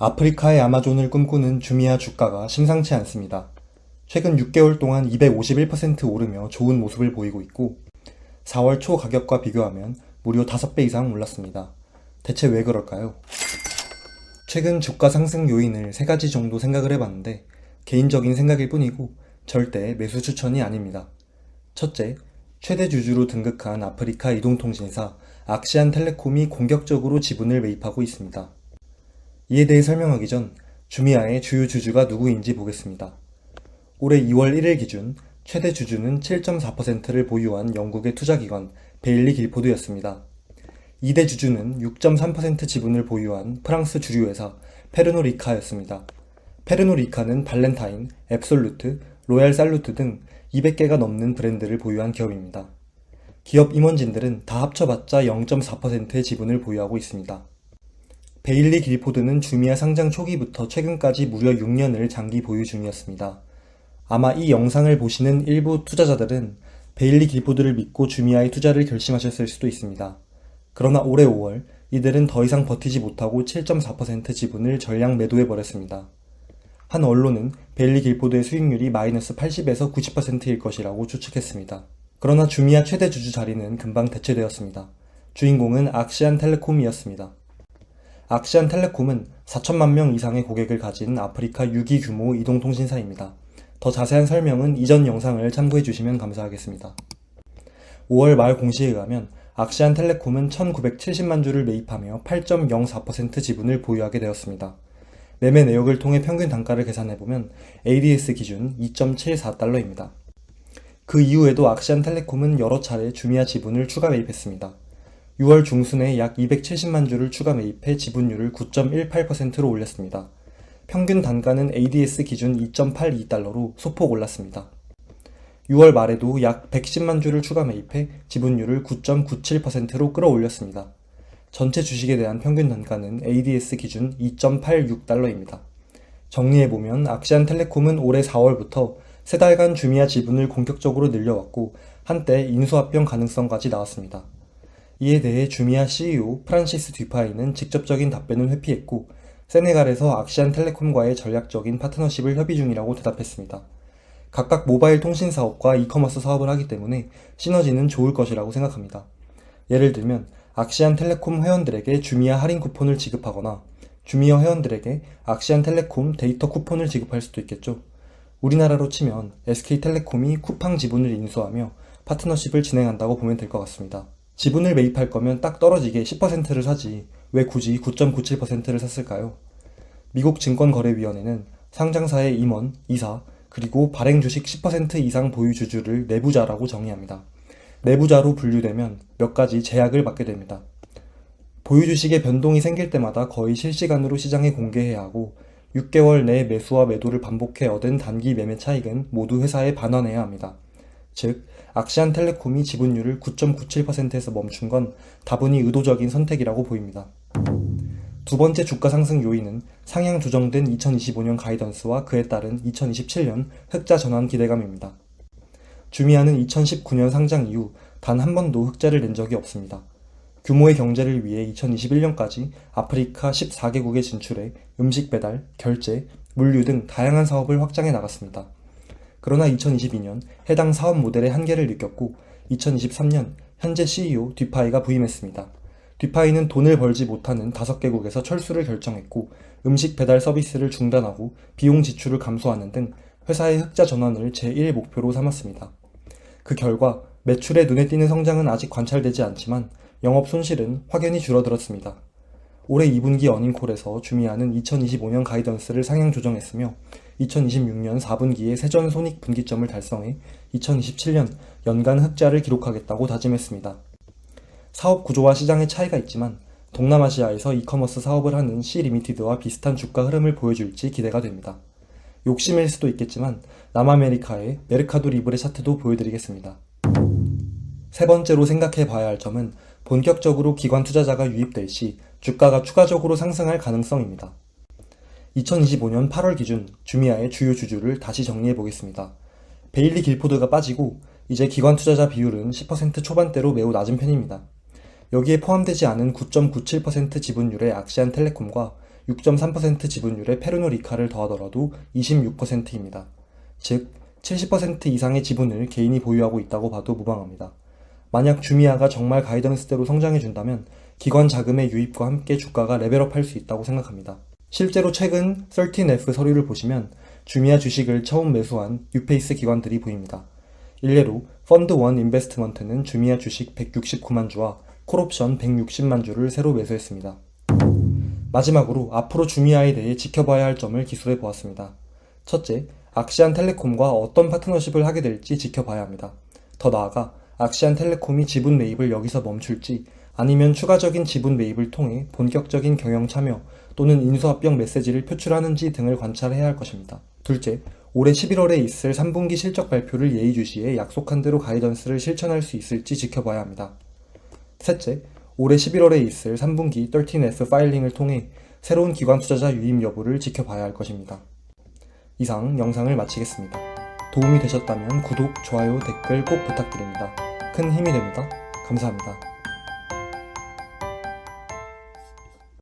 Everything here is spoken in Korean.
아프리카의 아마존을 꿈꾸는 주미아 주가가 심상치 않습니다. 최근 6개월 동안 251% 오르며 좋은 모습을 보이고 있고 4월 초 가격과 비교하면 무려 5배 이상 올랐습니다. 대체 왜 그럴까요? 최근 주가 상승 요인을 3가지 정도 생각을 해봤는데 개인적인 생각일 뿐이고 절대 매수 추천이 아닙니다. 첫째, 최대 주주로 등극한 아프리카 이동통신사 악시안텔레콤이 공격적으로 지분을 매입하고 있습니다. 이에 대해 설명하기 전 주미아의 주요 주주가 누구인지 보겠습니다. 올해 2월 1일 기준 최대 주주는 7.4%를 보유한 영국의 투자기관 베일리 길포드였습니다. 2대 주주는 6.3% 지분을 보유한 프랑스 주류회사 페르노 리카였습니다. 페르노 리카는 발렌타인, 앱솔루트, 로얄 살루트 등 200개가 넘는 브랜드를 보유한 기업입니다. 기업 임원진들은 다 합쳐봤자 0.4%의 지분을 보유하고 있습니다. 베일리 길포드는 주미아 상장 초기부터 최근까지 무려 6년을 장기 보유 중이었습니다. 아마 이 영상을 보시는 일부 투자자들은 베일리 길포드를 믿고 주미아에 투자를 결심하셨을 수도 있습니다. 그러나 올해 5월 이들은 더 이상 버티지 못하고 7.4% 지분을 전량 매도해버렸습니다. 한 언론은 베일리 길포드의 수익률이 마이너스 80에서 90%일 것이라고 추측했습니다. 그러나 주미아 최대 주주 자리는 금방 대체되었습니다. 주인공은 악시안텔레콤이었습니다. 악시안텔레콤은 4천만 명 이상의 고객을 가진 아프리카 6위 규모 이동통신사입니다. 더 자세한 설명은 이전 영상을 참고해주시면 감사하겠습니다. 5월 말 공시에 의하면 악시안텔레콤은 1970만 주를 매입하며 8.04% 지분을 보유하게 되었습니다. 매매 내역을 통해 평균 단가를 계산해보면 ADS 기준 2.74달러입니다. 그 이후에도 악시안텔레콤은 여러 차례 주미아 지분을 추가 매입했습니다. 6월 중순에 약 270만 주를 추가 매입해 지분율을 9.18%로 올렸습니다. 평균 단가는 ADS 기준 2.82달러로 소폭 올랐습니다. 6월 말에도 약 110만 주를 추가 매입해 지분율을 9.97%로 끌어올렸습니다. 전체 주식에 대한 평균 단가는 ADS 기준 2.86달러입니다. 정리해보면 악시안텔레콤은 올해 4월부터 3달간 주미아 지분을 공격적으로 늘려왔고 한때 인수합병 가능성까지 나왔습니다. 이에 대해 주미아 CEO 프란시스 듀파이는 직접적인 답변을 회피했고 세네갈에서 악시안텔레콤과의 전략적인 파트너십을 협의 중이라고 대답했습니다. 각각 모바일 통신 사업과 이커머스 사업을 하기 때문에 시너지는 좋을 것이라고 생각합니다. 예를 들면 악시안텔레콤 회원들에게 주미아 할인 쿠폰을 지급하거나 주미아 회원들에게 악시안텔레콤 데이터 쿠폰을 지급할 수도 있겠죠. 우리나라로 치면 SK텔레콤이 쿠팡 지분을 인수하며 파트너십을 진행한다고 보면 될 것 같습니다. 지분을 매입할 거면 딱 떨어지게 10%를 사지 왜 굳이 9.97%를 샀을까요? 미국 증권거래위원회는 상장사의 임원, 이사, 그리고 발행 주식 10% 이상 보유 주주를 내부자라고 정의합니다. 내부자로 분류되면 몇 가지 제약을 받게 됩니다. 보유 주식의 변동이 생길 때마다 거의 실시간으로 시장에 공개해야 하고 6개월 내 매수와 매도를 반복해 얻은 단기 매매 차익은 모두 회사에 반환해야 합니다. 즉, 악시안텔레콤이 지분율을 9.97%에서 멈춘 건 다분히 의도적인 선택이라고 보입니다. 두 번째 주가 상승 요인은 상향 조정된 2025년 가이던스와 그에 따른 2027년 흑자 전환 기대감입니다. 주미아는 2019년 상장 이후 단 한 번도 흑자를 낸 적이 없습니다. 규모의 경제를 위해 2021년까지 아프리카 14개국에 진출해 음식 배달, 결제, 물류 등 다양한 사업을 확장해 나갔습니다. 그러나 2022년 해당 사업 모델의 한계를 느꼈고 2023년 현재 CEO 듀파이가 부임했습니다. 듀파이는 돈을 벌지 못하는 5개국에서 철수를 결정했고 음식 배달 서비스를 중단하고 비용 지출을 감소하는 등 회사의 흑자 전환을 제1 목표로 삼았습니다. 그 결과 매출의 눈에 띄는 성장은 아직 관찰되지 않지만 영업 손실은 확연히 줄어들었습니다. 올해 2분기 어닝콜에서 주미아는 2025년 가이던스를 상향 조정했으며 2026년 4분기에 세전 손익 분기점을 달성해 2027년 연간 흑자를 기록하겠다고 다짐했습니다. 사업 구조와 시장의 차이가 있지만 동남아시아에서 이커머스 사업을 하는 C리미티드와 비슷한 주가 흐름을 보여줄지 기대가 됩니다. 욕심일 수도 있겠지만 남아메리카의 메르카도 리브레 차트도 보여드리겠습니다. 세 번째로 생각해 봐야 할 점은 본격적으로 기관 투자자가 유입될 시 주가가 추가적으로 상승할 가능성입니다. 2025년 8월 기준 주미아의 주요 주주를 다시 정리해 보겠습니다. 베일리 길포드가 빠지고 이제 기관 투자자 비율은 10% 초반대로 매우 낮은 편입니다. 여기에 포함되지 않은 9.97% 지분율의 악시안텔레콤과 6.3% 지분율의 페르노리카를 더하더라도 26%입니다. 즉, 70% 이상의 지분을 개인이 보유하고 있다고 봐도 무방합니다. 만약 주미아가 정말 가이던스대로 성장해준다면 기관 자금의 유입과 함께 주가가 레벨업할 수 있다고 생각합니다. 실제로 최근 13F 서류를 보시면 주미아 주식을 처음 매수한 뉴페이스 기관들이 보입니다. 일례로 펀드 1 인베스트먼트는 주미아 주식 169만 주와 콜옵션 160만 주를 새로 매수했습니다. 마지막으로 앞으로 주미아에 대해 지켜봐야 할 점을 기술해 보았습니다. 첫째, 악시안텔레콤과 어떤 파트너십을 하게 될지 지켜봐야 합니다. 더 나아가 악시안텔레콤이 지분 매입을 여기서 멈출지 아니면 추가적인 지분 매입을 통해 본격적인 경영 참여 또는 인수합병 메시지를 표출하는지 등을 관찰해야 할 것입니다. 둘째, 올해 11월에 있을 3분기 실적 발표를 예의주시해 약속한 대로 가이던스를 실천할 수 있을지 지켜봐야 합니다. 셋째, 올해 11월에 있을 3분기 13F 파일링을 통해 새로운 기관 투자자 유입 여부를 지켜봐야 할 것입니다. 이상 영상을 마치겠습니다. 도움이 되셨다면 구독, 좋아요, 댓글 꼭 부탁드립니다. 큰 힘이 됩니다. 감사합니다.